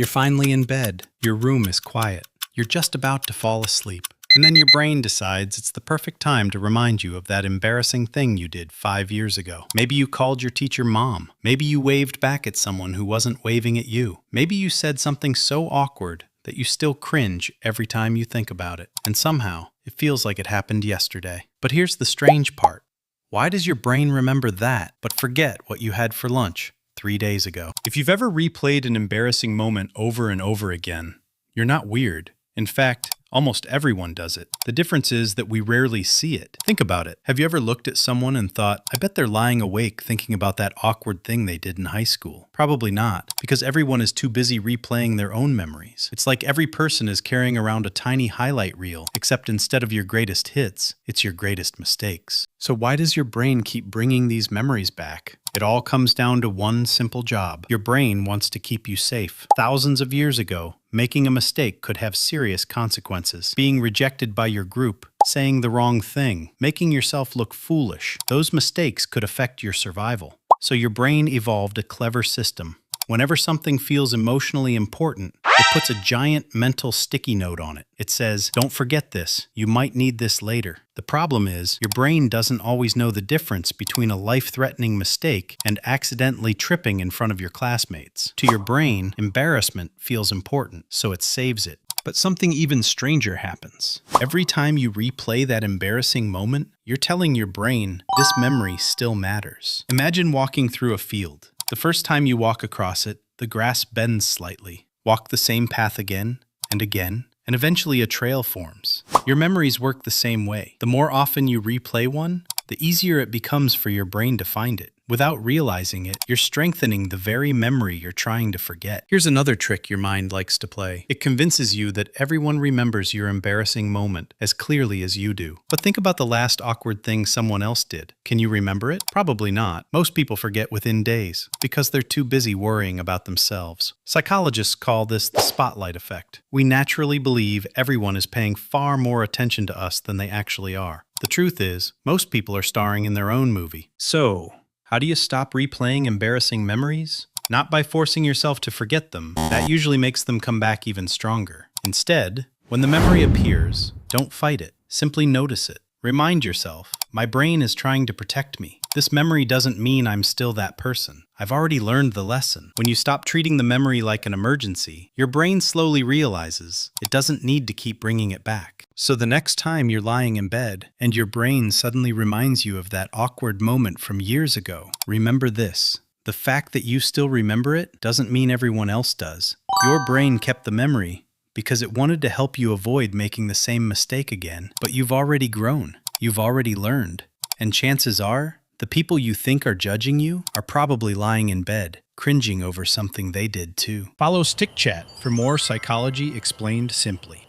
You're finally in bed. Your room is quiet. You're just about to fall asleep. And then your brain decides it's the perfect time to remind you of that embarrassing thing you did 5 years ago. Maybe you called your teacher mom. Maybe you waved back at someone who wasn't waving at you. Maybe you said something so awkward that you still cringe every time you think about it. And somehow, it feels like it happened yesterday. But here's the strange part. Why does your brain remember that, but forget what you had for lunch 3 days ago? If you've ever replayed an embarrassing moment over and over again, you're not weird. In fact, almost everyone does it. The difference is that we rarely see it. Think about it. Have you ever looked at someone and thought, I bet they're lying awake thinking about that awkward thing they did in high school? Probably not, because everyone is too busy replaying their own memories. It's like every person is carrying around a tiny highlight reel, except instead of your greatest hits, it's your greatest mistakes. So why does your brain keep bringing these memories back? It all comes down to one simple job. Your brain wants to keep you safe. Thousands of years ago, making a mistake could have serious consequences. Being rejected by your group, saying the wrong thing, making yourself look foolish. Those mistakes could affect your survival. So your brain evolved a clever system. Whenever something feels emotionally important, it puts a giant mental sticky note on it. It says, don't forget this. You might need this later. The problem is, your brain doesn't always know the difference between a life-threatening mistake and accidentally tripping in front of your classmates. To your brain, embarrassment feels important, so it saves it. But something even stranger happens. Every time you replay that embarrassing moment, you're telling your brain, this memory still matters. Imagine walking through a field. The first time you walk across it, the grass bends slightly. Walk the same path again, and eventually a trail forms. Your memories work the same way. The more often you replay one, the easier it becomes for your brain to find it. Without realizing it, you're strengthening the very memory you're trying to forget. Here's another trick your mind likes to play. It convinces you that everyone remembers your embarrassing moment as clearly as you do. But think about the last awkward thing someone else did. Can you remember it? Probably not. Most people forget within days because they're too busy worrying about themselves. Psychologists call this the spotlight effect. We naturally believe everyone is paying far more attention to us than they actually are. The truth is, most people are starring in their own movie. So, how do you stop replaying embarrassing memories? Not by forcing yourself to forget them. That usually makes them come back even stronger. Instead, when the memory appears, don't fight it. Simply notice it. Remind yourself, my brain is trying to protect me. This memory doesn't mean I'm still that person. I've already learned the lesson. When you stop treating the memory like an emergency, your brain slowly realizes it doesn't need to keep bringing it back. So the next time you're lying in bed and your brain suddenly reminds you of that awkward moment from years ago, remember this. The fact that you still remember it doesn't mean everyone else does. Your brain kept the memory because it wanted to help you avoid making the same mistake again. But you've already grown. You've already learned. And chances are, the people you think are judging you are probably lying in bed, cringing over something they did too. Follow Stick Chat for more psychology explained simply.